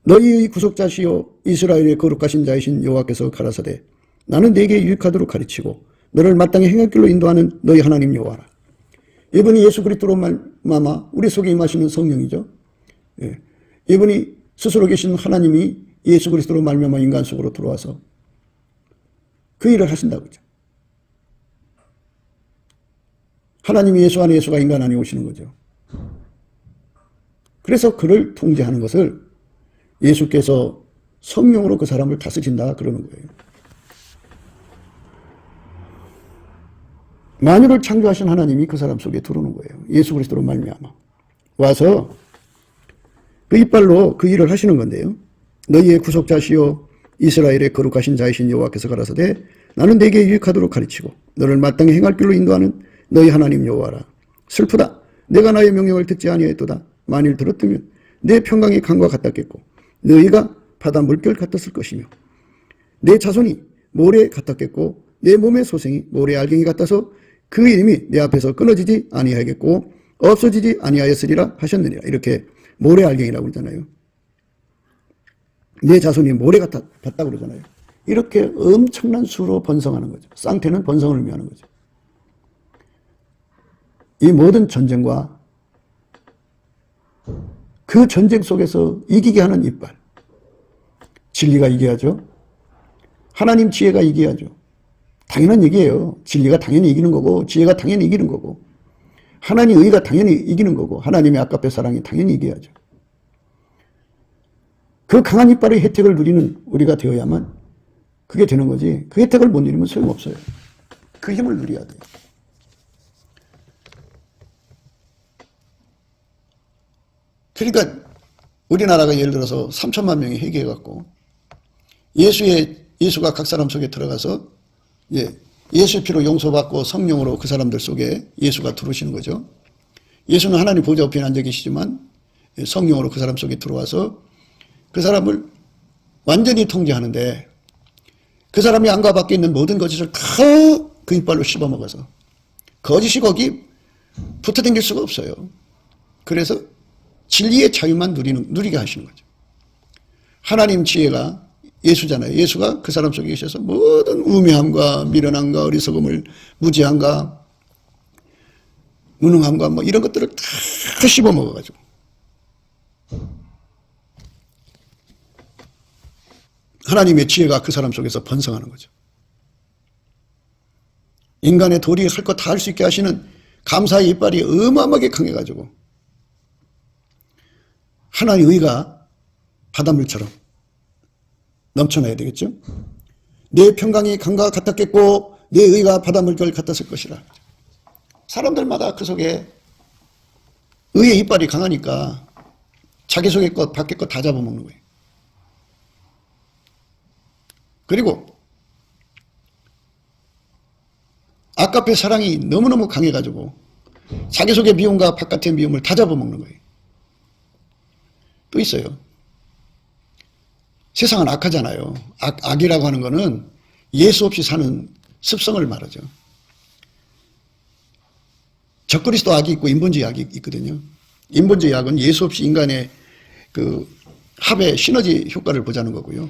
너희의 구속자시요 이스라엘의 거룩하신 자이신 여호와께서 가라사대 나는 네게 유익하도록 가르치고 너를 마땅히 행할 길로 인도하는 너희 하나님 여호와라. 이분이 예수 그리스도로 말미암아 우리 속에 임하시는 성령이죠. 예. 이분이 스스로 계신 하나님이 예수 그리스도로 말미암아 인간 속으로 들어와서 그 일을 하신다고 그죠. 하나님이 예수 안에, 예수가 인간 안에 오시는 거죠. 그래서 그를 통제하는 것을 예수께서 성령으로 그 사람을 다스린다 그러는 거예요. 만유를 창조하신 하나님이 그 사람 속에 들어오는 거예요. 예수 그리스도로 말미암아 와서 그 이빨로 그 일을 하시는 건데요. 너희의 구속자시요 이스라엘의 거룩하신 자이신 여호와께서 가라사대 나는 네게 유익하도록 가르치고 너를 마땅히 행할 길로 인도하는 너희 하나님 여호와라. 슬프다. 내가 나의 명령을 듣지 아니하였도다. 만일 들었다면 내 평강이 강과 같았겠고 너희가 바다 물결 같았을 것이며 내 자손이 모래 같았겠고 내 몸의 소생이 모래 알갱이 같아서 그 이름이 내 앞에서 끊어지지 아니하겠고 없어지지 아니하였으리라 하셨느니라. 이렇게 모래 알갱이라고 그러잖아요. 내 자손이 모래 같다 그러잖아요. 이렇게 엄청난 수로 번성하는 거죠. 쌍태는 번성을 의미하는 거죠. 이 모든 전쟁과 그 전쟁 속에서 이기게 하는 이빨. 진리가 이겨야죠. 하나님 지혜가 이겨야죠. 당연한 얘기예요. 진리가 당연히 이기는 거고 지혜가 당연히 이기는 거고 하나님 의가 당연히 이기는 거고 하나님의 아까페 사랑이 당연히 이겨야죠. 그 강한 이빨의 혜택을 누리는 우리가 되어야만 그게 되는 거지. 그 혜택을 못 누리면 소용없어요. 그 힘을 누려야 돼요. 그러니까 우리나라가 예를 들어서 3천만 명이 회개해갖고 예수가 각 사람 속에 들어가서 예수의 피로 용서받고 성령으로 그 사람들 속에 예수가 들어오시는 거죠. 예수는 하나님 보좌 옆에 앉아 계시지만 성령으로 그 사람 속에 들어와서 그 사람을 완전히 통제하는데 그 사람이 안과 밖에 있는 모든 거짓을 다 그 이빨로 씹어먹어서 거짓이 거기 붙어 다닐 수가 없어요. 그래서 진리의 자유만 누리게 하시는 거죠. 하나님 지혜가 예수잖아요. 예수가 그 사람 속에 계셔서 모든 우매함과 미련함과 어리석음을 무지함과 무능함과 뭐 이런 것들을 다 씹어먹어가지고 하나님의 지혜가 그 사람 속에서 번성하는 거죠. 인간의 도리에 할 것 다 할 수 있게 하시는 감사의 이빨이 어마어마하게 강해가지고 하나님의 의가 바닷물처럼 넘쳐나야 되겠죠. 내 평강이 강과 같았겠고 내 의가 바닷물결 같았을 것이라. 사람들마다 그 속에 의의 이빨이 강하니까 자기 속의 것 밖의 것 다 잡아먹는 거예요. 그리고 아까페 사랑이 너무너무 강해가지고 자기 속의 미움과 바깥의 미움을 다 잡아먹는 거예요. 또 있어요. 세상은 악하잖아요. 악이라고 하는 거는 예수 없이 사는 습성을 말하죠. 적그리스도 악이 있고 인본주의 악이 있거든요. 인본주의 악은 예수 없이 인간의 그 합의 시너지 효과를 보자는 거고요.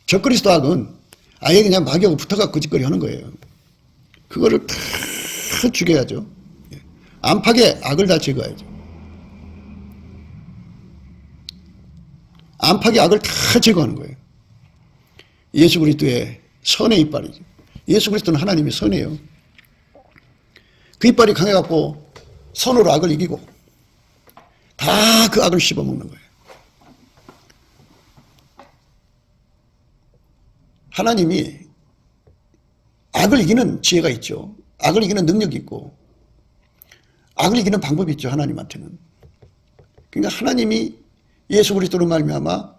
적그리스도 악은 아예 그냥 마귀하고 붙어가 거짓거리 하는 거예요. 그거를 다 죽여야죠. 안팎의 악을 다 제거해야죠. 안팎의 악을 다 제거하는 거예요. 예수 그리스도의 선의 이빨이죠. 예수 그리스도는 하나님의 선이에요. 그 이빨이 강해갖고 선으로 악을 이기고 다 그 악을 씹어먹는 거예요. 하나님이 악을 이기는 지혜가 있죠. 악을 이기는 능력이 있고 악을 이기는 방법이 있죠. 하나님한테는. 그러니까 하나님이 예수 그리스도로 말미암아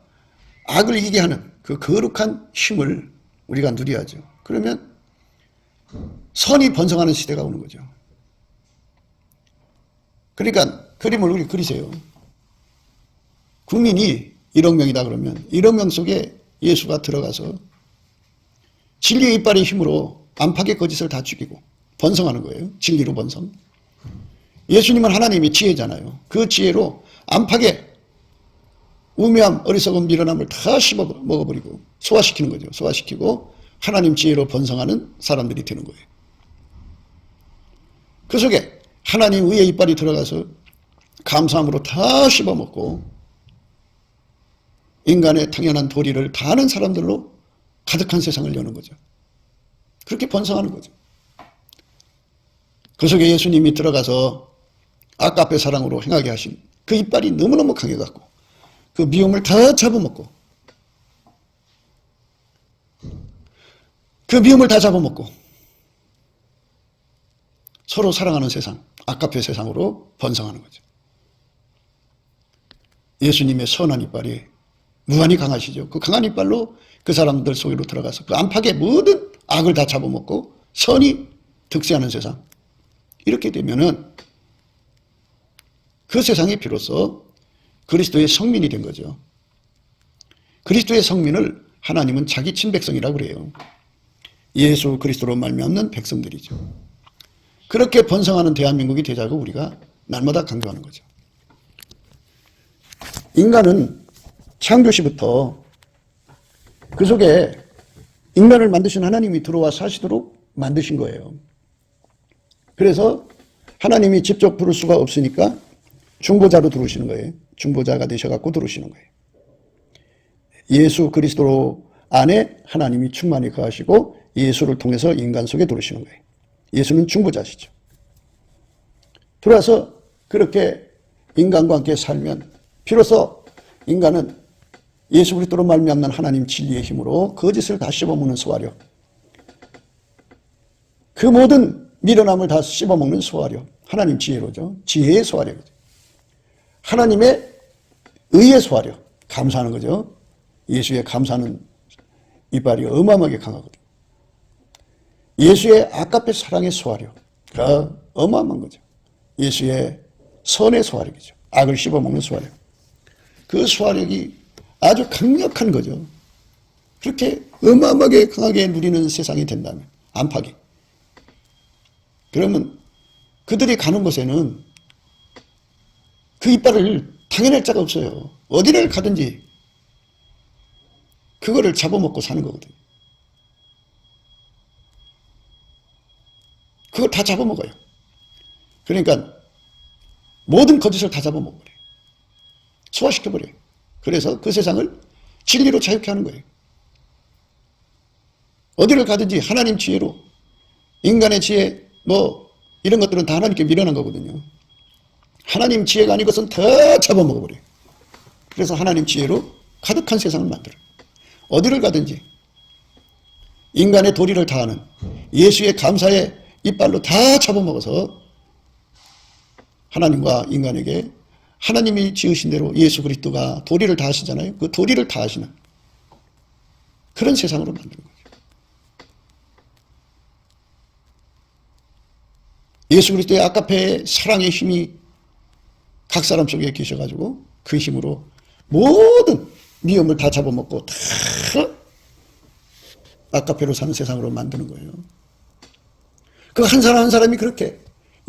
악을 이기게 하는 그 거룩한 힘을 우리가 누려야죠. 그러면 선이 번성하는 시대가 오는 거죠. 그러니까 그림을 우리 그리세요. 국민이 1억 명이다 그러면 1억 명 속에 예수가 들어가서 진리의 이빨의 힘으로 안팎의 거짓을 다 죽이고 번성하는 거예요. 진리로 번성. 예수님은 하나님의 지혜잖아요. 그 지혜로 안팎의 우매함, 어리석음, 미련함을 다 씹어 먹어버리고 소화시키는 거죠. 소화시키고 하나님 지혜로 번성하는 사람들이 되는 거예요. 그 속에 하나님 의의 이빨이 들어가서 감사함으로 다 씹어먹고 인간의 당연한 도리를 다 아는 사람들로 가득한 세상을 여는 거죠. 그렇게 번성하는 거죠. 그 속에 예수님이 들어가서 아까페 사랑으로 행하게 하신 그 이빨이 너무너무 강해갖고 그 미움을 다 잡아먹고 그 미움을 다 잡아먹고 서로 사랑하는 세상, 아까페 세상으로 번성하는 거죠. 예수님의 선한 이빨이 무한히 강하시죠. 그 강한 이빨로 그 사람들 속으로 들어가서 그 안팎의 모든 악을 다 잡아먹고 선이 득세하는 세상. 이렇게 되면은 그 세상이 비로소 그리스도의 성민이 된 거죠. 그리스도의 성민을 하나님은 자기 친백성이라고 그래요. 예수 그리스도로 말미암는 백성들이죠. 그렇게 번성하는 대한민국이 되자고 우리가 날마다 강조하는 거죠. 인간은 창조시부터 그 속에 인간을 만드신 하나님이 들어와 사시도록 만드신 거예요. 그래서 하나님이 직접 부를 수가 없으니까 중보자로 들어오시는 거예요. 중보자가 되셔갖고 들어오시는 거예요. 예수 그리스도 안에 하나님이 충만히 거하시고 예수를 통해서 인간 속에 들어오시는 거예요. 예수는 중보자시죠. 들어와서 그렇게 인간과 함께 살면 비로소 인간은 예수 그리스도로 말미암는 하나님 진리의 힘으로 거짓을 다 씹어먹는 소화력, 그 모든 미련함을 다 씹어먹는 소화력, 하나님 지혜로죠. 지혜의 소화력이죠. 하나님의 의의 소화력, 감사하는 거죠. 예수의 감사하는 이빨이 어마어마하게 강하거든요. 예수의 아까페 사랑의 소화력가 어마어마한 거죠. 예수의 선의 소화력이죠. 악을 씹어먹는 소화력. 그 소화력이 아주 강력한 거죠. 그렇게 어마어마하게 강하게 누리는 세상이 된다면, 안팎이. 그러면 그들이 가는 곳에는 그 이빨을 당해낼 자가 없어요. 어디를 가든지 그거를 잡아먹고 사는 거거든요. 그걸 다 잡아먹어요. 그러니까 모든 거짓을 다 잡아먹어버려요. 소화시켜버려요. 그래서 그 세상을 진리로 자유케 하는 거예요. 어디를 가든지 하나님 지혜로, 인간의 지혜 이런 것들은 다 하나님께 미련한 거거든요. 하나님 지혜가 아닌 것은 다 잡아먹어버려요. 그래서 하나님 지혜로 가득한 세상을 만들어요. 어디를 가든지 인간의 도리를 다하는 예수의 감사의 이빨로 다 잡아먹어서 하나님과 인간에게 하나님이 지으신 대로 예수 그리스도가 도리를 다하시잖아요. 그 도리를 다하시는 그런 세상으로 만드는 거죠. 예수 그리스도의 아까페의 사랑의 힘이 각 사람 속에 계셔가지고 그 힘으로 모든 미움을 다 잡아먹고 다 아까페로 사는 세상으로 만드는 거예요. 그 한 사람 한 사람이 그렇게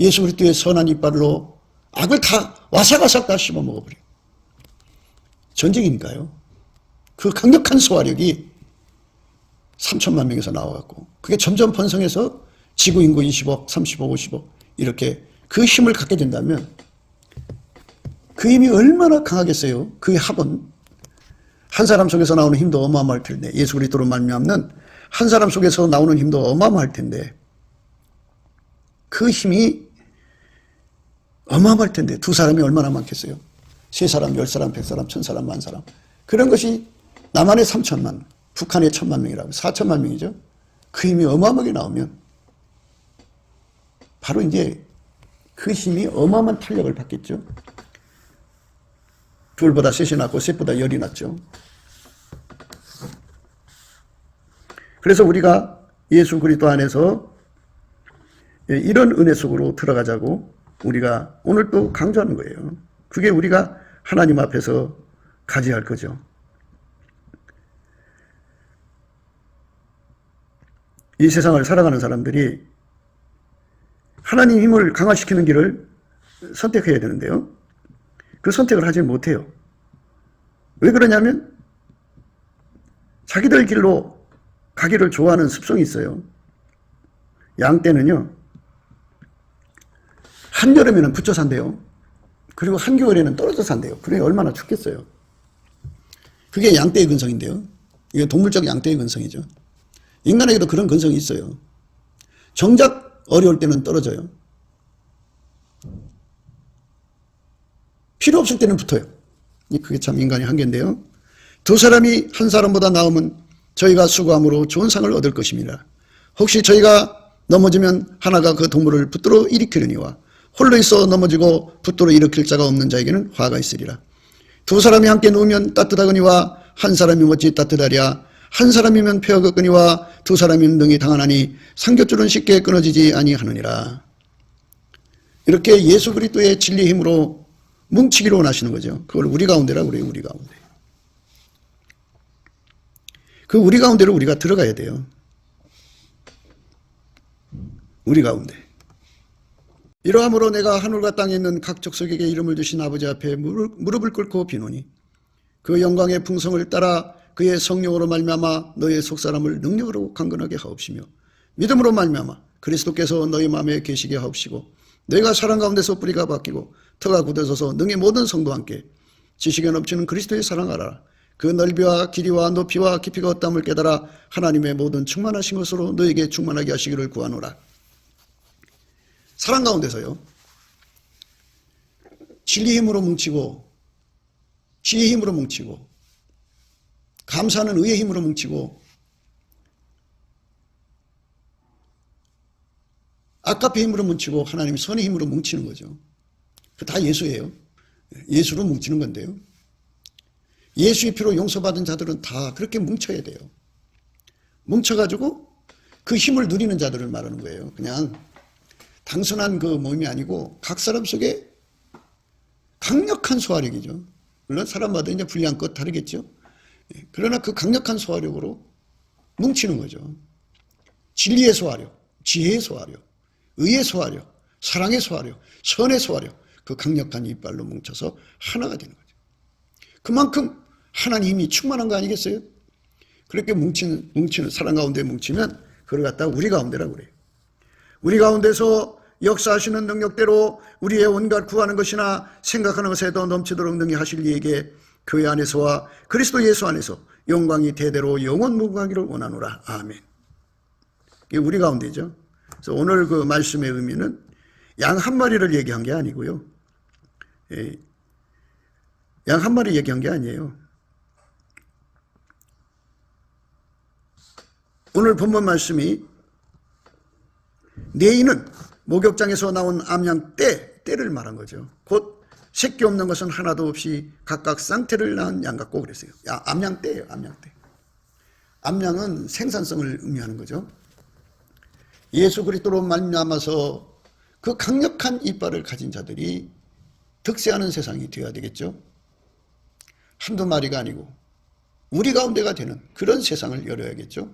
예수 그리스도의 선한 이빨로 악을 다 와삭와삭 다 씹어먹어버려요. 전쟁이니까요. 그 강력한 소화력이 3천만 명에서 나와갖고 그게 점점 번성해서 지구 인구 20억, 30억, 50억 이렇게 그 힘을 갖게 된다면 그 힘이 얼마나 강하겠어요. 그 합은 한 사람 속에서 나오는 힘도 어마어마할 텐데, 예수 그리스도로 말미암는 한 사람 속에서 나오는 힘도 어마어마할 텐데, 그 힘이 어마어마할 텐데 두 사람이 얼마나 많겠어요. 세 사람, 10사람, 100사람, 1000사람, 10,000사람. 그런 것이 남한의 3천만, 북한의 1,000만 명이라고 4천만 명이죠. 그 힘이 어마어마하게 나오면 바로 이제 그 힘이 어마어마한 탄력을 받겠죠. 둘보다 셋이 낫고 셋보다 열이 낫죠. 그래서 우리가 예수 그리스도 안에서 이런 은혜 속으로 들어가자고 우리가 오늘 또 강조하는 거예요. 그게 우리가 하나님 앞에서 가져야 할 거죠. 이 세상을 살아가는 사람들이 하나님 힘을 강화시키는 길을 선택해야 되는데요. 그 선택을 하지 못해요. 왜 그러냐면 자기들 길로 가기를 좋아하는 습성이 있어요. 양떼는요, 한여름에는 붙여 산대요. 그리고 한겨울에는 떨어져 산대요. 그래 얼마나 춥겠어요. 그게 양떼의 근성인데요. 이게 동물적 양떼의 근성이죠. 인간에게도 그런 근성이 있어요. 정작 어려울 때는 떨어져요. 필요 없을 때는 붙어요. 그게 참 인간의 한계인데요. 두 사람이 한 사람보다 나으면 저희가 수고함으로 좋은 상을 얻을 것입니다. 혹시 저희가 넘어지면 하나가 그 동물을 붙들어 일으키려니와 홀로 있어 넘어지고 붙들어 일으킬 자가 없는 자에게는 화가 있으리라. 두 사람이 함께 누우면 따뜻하거니와 한 사람이 어찌 따뜻하랴. 한 사람이면 폐허겠거니와 두 사람이면 능히 당하나니 상교줄은 쉽게 끊어지지 아니하느니라. 이렇게 예수 그리스도의 진리의 힘으로 뭉치기로 원하시는 거죠. 그걸 우리 가운데라고 그래요. 우리 가운데. 그 우리 가운데로 우리가 들어가야 돼요. 우리 가운데. 이러함으로 내가 하늘과 땅에 있는 각 족속에게 이름을 두신 아버지 앞에 무릎을 꿇고 비노니 그 영광의 풍성을 따라 그의 성령으로 말미암아 너의 속사람을 능력으로 강건하게 하옵시며 믿음으로 말미암아 그리스도께서 너희 마음에 계시게 하옵시고 너희가 사랑 가운데서 뿌리가 바뀌고 터가 굳어져서 능히 모든 성도와 함께 지식에 넘치는 그리스도의 사랑 알아라. 그 넓이와 길이와 높이와 깊이가 어떠함을 깨달아 하나님의 모든 충만하신 것으로 너에게 충만하게 하시기를 구하노라. 사랑 가운데서요. 진리의 힘으로 뭉치고 지혜의 힘으로 뭉치고 감사하는 의의 힘으로 뭉치고 아까페 힘으로 뭉치고 하나님의 선의 힘으로 뭉치는 거죠. 그 다 예수예요. 예수로 뭉치는 건데요. 예수의 피로 용서받은 자들은 다 그렇게 뭉쳐야 돼요. 뭉쳐가지고 그 힘을 누리는 자들을 말하는 거예요. 그냥 단순한 그 모임이 아니고 각 사람 속에 강력한 소화력이죠. 물론 사람마다 이제 분량껏 다르겠죠. 그러나 그 강력한 소화력으로 뭉치는 거죠. 진리의 소화력, 지혜의 소화력, 의의 소화력, 사랑의 소화력, 선의 소화력, 그 강력한 이빨로 뭉쳐서 하나가 되는 거죠. 그만큼 하나님 힘이 충만한 거 아니겠어요? 그렇게 뭉치는 사랑 가운데 뭉치면 그걸 갖다가 우리 가운데라고 그래요. 우리 가운데서 역사하시는 능력대로 우리의 온갖 구하는 것이나 생각하는 것에 더 넘치도록 능히 하실 이에게 교회 안에서와 그리스도 예수 안에서 영광이 대대로 영원무궁하기를 원하노라. 아멘. 이게 우리 가운데죠. 그래서 오늘 그 말씀의 의미는 양 한 마리를 얘기한 게 아니고요. 양 한 마리 얘기한 게 아니에요. 오늘 본문 말씀이 내인은 목욕장에서 나온 암양 떼를 말한 거죠. 곧 새끼 없는 것은 하나도 없이 각각 쌍태를 낳은 양 같고 그랬어요. 암양떼예요. 암양떼. 암양은 생산성을 의미하는 거죠. 예수 그리스도로 말미암아서 그 강력한 이빨을 가진 자들이 득세하는 세상이 되어야 되겠죠. 한두 마리가 아니고 우리 가운데가 되는 그런 세상을 열어야겠죠.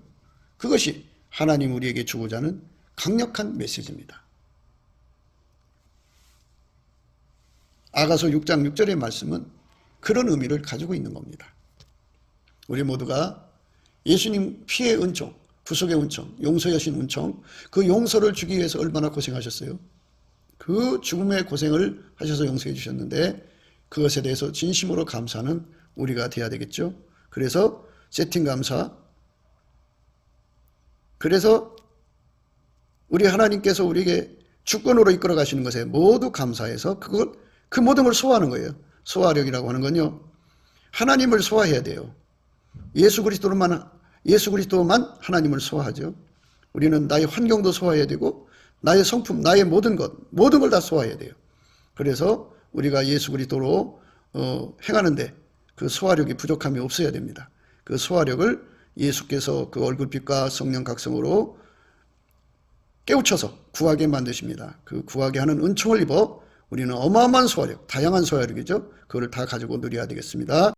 그것이 하나님 우리에게 주고자 하는 강력한 메시지입니다. 아가서 6장 6절의 말씀은 그런 의미를 가지고 있는 겁니다. 우리 모두가 예수님 피의 은총, 구속의 은총, 용서의 하신 은총, 그 용서를 주기 위해서 얼마나 고생하셨어요. 그 죽음의 고생을 하셔서 용서해 주셨는데 그것에 대해서 진심으로 감사하는 우리가 돼야 되겠죠. 그래서 세팅 감사, 그래서 우리 하나님께서 우리에게 주권으로 이끌어 가시는 것에 모두 감사해서 그 모든 걸 소화하는 거예요. 소화력이라고 하는 건요. 하나님을 소화해야 돼요. 예수 그리스도만 하나님을 소화하죠. 우리는 나의 환경도 소화해야 되고 나의 성품, 나의 모든 걸 다 소화해야 돼요. 그래서 우리가 예수 그리스도로 행하는데 그 소화력이 부족함이 없어야 됩니다. 그 소화력을 예수께서 그 얼굴빛과 성령 각성으로 깨우쳐서 구하게 만드십니다. 그 구하게 하는 은총을 입어 우리는 어마어마한 소화력, 다양한 소화력이죠. 그걸 다 가지고 누려야 되겠습니다.